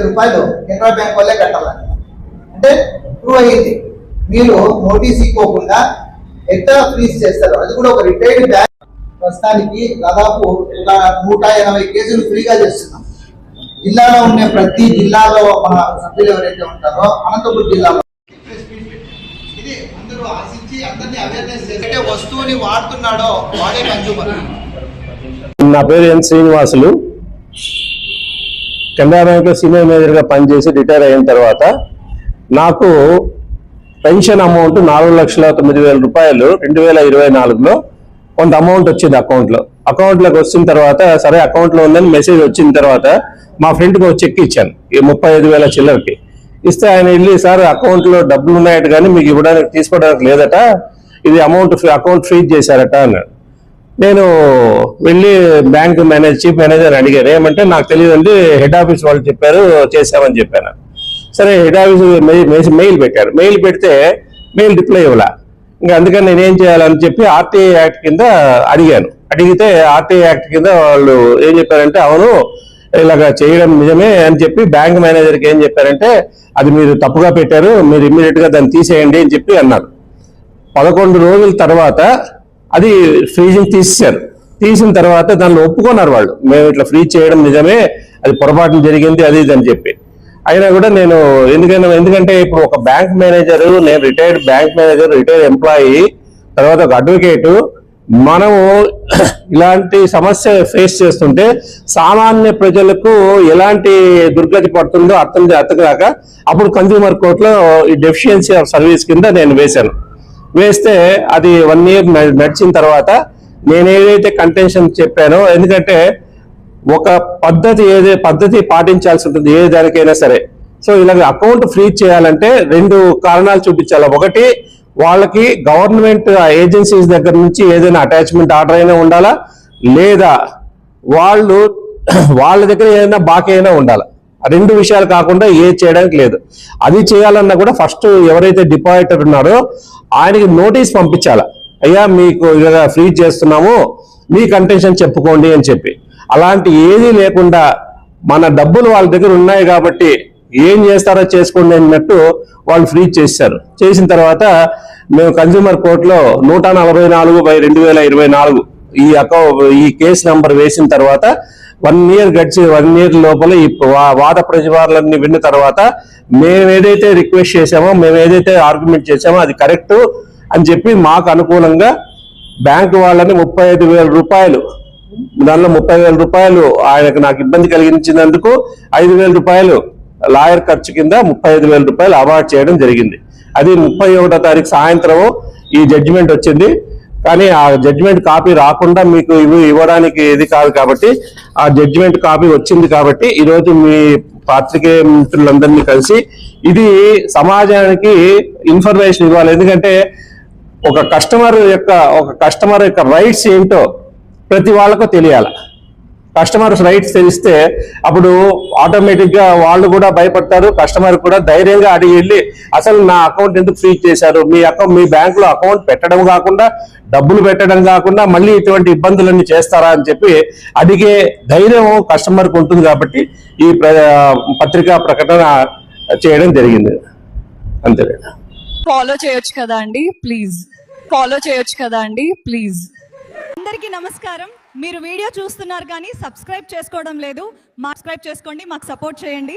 రూపాయలు కెనరా బ్యాంక్ వల్లే కట్టాలని అంటే ప్రూవ్ అయ్యింది. మీరు నోటీస్ ఇవ్వకుండా ఎట్లా ఫ్రీజ్ చేస్తారు? అది కూడా ఒక రిటైర్డ్ బ్యాంక్. ప్రస్తుతానికి దాదాపు 180 కేసులు ఫ్రీగా చేస్తున్నాం. జిల్లాలో ఉండే ప్రతి జిల్లాలో మన సభ్యులు ఎవరైతే ఉంటారో అనంతపురం జిల్లాలో ఇది అందరూ ఆశించి అందరినీ అవేర్నెస్ చేసే వస్తువుని వాడుతున్నాడో వాడే కన్జ్యూమర్. నా పేరు ఎన్ శ్రీనివాసులు. కెనరా బ్యాంక్ లో సీనియర్ మేనేజర్ గా పనిచేసి రిటైర్ అయిన తర్వాత నాకు పెన్షన్ అమౌంట్ 4,09,000 రూపాయలు 2024లో కొంత అమౌంట్ వచ్చింది అకౌంట్లోకి వచ్చిన తర్వాత సరే అకౌంట్లో ఉందని మెసేజ్ వచ్చిన తర్వాత మా ఫ్రెండ్కి ఒక చెక్ ఇచ్చాను ఈ 35,000 చిల్లరకి ఇస్తే ఆయన వెళ్ళి సార్ అకౌంట్లో డబ్బులు ఉన్నాయట కానీ మీకు ఇవ్వడానికి తీసుకోవడానికి లేదట, ఇది అకౌంట్ ఫ్రీజ్ చేశారట అన్నాడు. నేను వెళ్ళి బ్యాంక్ చీఫ్ మేనేజర్ అడిగాను, ఏమంటే నాకు తెలియదండి హెడ్ ఆఫీస్ వాళ్ళు చెప్పారు చేసామని చెప్పాను. సరే హెడ్ ఆఫీస్ మెయిల్ పెట్టారు, మెయిల్ పెడితే మెయిల్ రిప్లై ఇవ్వలా. ఇంకా అందుకని నేనేం చేయాలని చెప్పి ఆర్టీఐ యాక్ట్ కింద అడిగితే ఆర్టీఐ యాక్ట్ కింద వాళ్ళు ఏం చెప్పారంటే అవును ఇలాగ చేయడం నిజమే అని చెప్పి బ్యాంక్ మేనేజర్కి ఏం చెప్పారంటే అది మీరు తప్పుగా పెట్టారు, మీరు ఇమ్మీడియట్ గా దాన్ని తీసేయండి అని చెప్పి అన్నారు. 11 రోజుల తర్వాత అది ఫ్రీజింగ్ తీసిన తర్వాత దానిలో ఒప్పుకున్నారు వాళ్ళు, మేము ఇట్లా ఫ్రీజ్ చేయడం నిజమే, అది పొరపాటు జరిగింది అది ఇది అని చెప్పి. అయినా కూడా నేను ఎందుకంటే ఇప్పుడు ఒక బ్యాంక్ మేనేజర్, నేను retired bank manager, retired employee, తర్వాత ఒక అడ్వకేటు, మనము ఇలాంటి సమస్య ఫేస్ చేస్తుంటే సామాన్య ప్రజలకు ఎలాంటి దుర్గతి పడుతుందో అర్థం కాక అప్పుడు కన్జ్యూమర్ కోర్టులో ఈ డెఫిషియన్సీ ఆఫ్ సర్వీస్ కింద నేను వేస్తే అది 1 year నడిచిన తర్వాత నేను ఏదైతే కంటెన్షన్ చెప్పానో, ఎందుకంటే ఒక పద్ధతి పాటించాల్సి ఉంటుంది ఏ దానికైనా సరే. సో ఇలాగ అకౌంట్ ఫ్రీజ్ చేయాలంటే 2 కారణాలు చూపించాలి. ఒకటి, వాళ్ళకి గవర్నమెంట్ ఏజెన్సీస్ దగ్గర నుంచి ఏదైనా అటాచ్మెంట్ ఆర్డర్ అయినా ఉండాలా, లేదా వాళ్ళ దగ్గర ఏదైనా బాకీ అయినా ఉండాలా. 2 విషయాలు కాకుండా ఏది చేయడానికి లేదు. అది చేయాలన్నా కూడా ఫస్ట్ ఎవరైతే డిపాజిటర్ ఉన్నారో ఆయనకి నోటీస్ పంపించాలా, అయ్యా మీకు ఇలా ఫ్రీజ్ చేస్తున్నాము మీ కంటెన్షన్ చెప్పుకోండి అని చెప్పి. అలాంటి ఏదీ లేకుండా మన డబ్బులు వాళ్ళ దగ్గర ఉన్నాయి కాబట్టి ఏం చేస్తారో చేసుకోండి అన్నట్టు వాళ్ళు ఫ్రీజ్ చేసిన తర్వాత మేము కన్జ్యూమర్ కోర్టులో 144/2024 ఈ కేసు నంబర్ వేసిన తర్వాత 1 year లోపల ఈ వాద ప్రతివాదులన్నీ విన్న తర్వాత మేము ఏదైతే రిక్వెస్ట్ చేసామో, మేము ఏదైతే ఆర్గ్యుమెంట్ చేసామో అది కరెక్ట్ అని చెప్పి మాకు అనుకూలంగా బ్యాంకు వాళ్ళని 35,000 రూపాయలు, దానిలో 30,000 రూపాయలు ఆయనకు నాకు ఇబ్బంది కలిగించినందుకు 5,000 రూపాయలు లాయర్ ఖర్చు కింద 35,000 రూపాయలు అవార్డు చేయడం జరిగింది. అది 31వ తారీఖు సాయంత్రం ఈ జడ్జిమెంట్ వచ్చింది. కానీ ఆ జడ్జిమెంట్ కాపీ రాకుండా మీకు ఇవ్వడానికి ఇది కాదు కాబట్టి ఆ జడ్జిమెంట్ కాపీ వచ్చింది కాబట్టి ఈరోజు మీ పాత్రికేయ మిత్రులందరినీ కలిసి ఇది సమాజానికి ఇన్ఫర్మేషన్ ఇవ్వాలి. ఎందుకంటే ఒక కస్టమర్ యొక్క రైట్స్ ఏంటో ప్రతి వాళ్ళకు తెలియాలి. కస్టమర్స్ రైట్స్ తెలిస్తే అప్పుడు ఆటోమేటిక్ గా వాళ్ళు కూడా భయపడతారు, కస్టమర్ కూడా ధైర్యంగా అడిగి వెళ్ళి అసలు నా అకౌంట్ ఎందుకు ఫ్రీజ్ చేశారు, మీ బ్యాంక్ లో అకౌంట్ పెట్టడం కాకుండా డబ్బులు పెట్టడం కాకుండా మళ్ళీ ఇటువంటి ఇబ్బందులన్నీ చేస్తారా అని చెప్పి అడిగే ధైర్యం కస్టమర్కి ఉంటుంది కాబట్టి ఈ పత్రికా ప్రకటన చేయడం జరిగింది. అంతే. ఫాలో చేయొచ్చు కదా అండి ప్లీజ్. అందరికీ నమస్కారం. మీరు వీడియో చూస్తున్నారు కానీ సబ్స్క్రైబ్ చేసుకోవడం లేదు, సబ్స్క్రైబ్ చేసుకోండి, మాకు సపోర్ట్ చేయండి.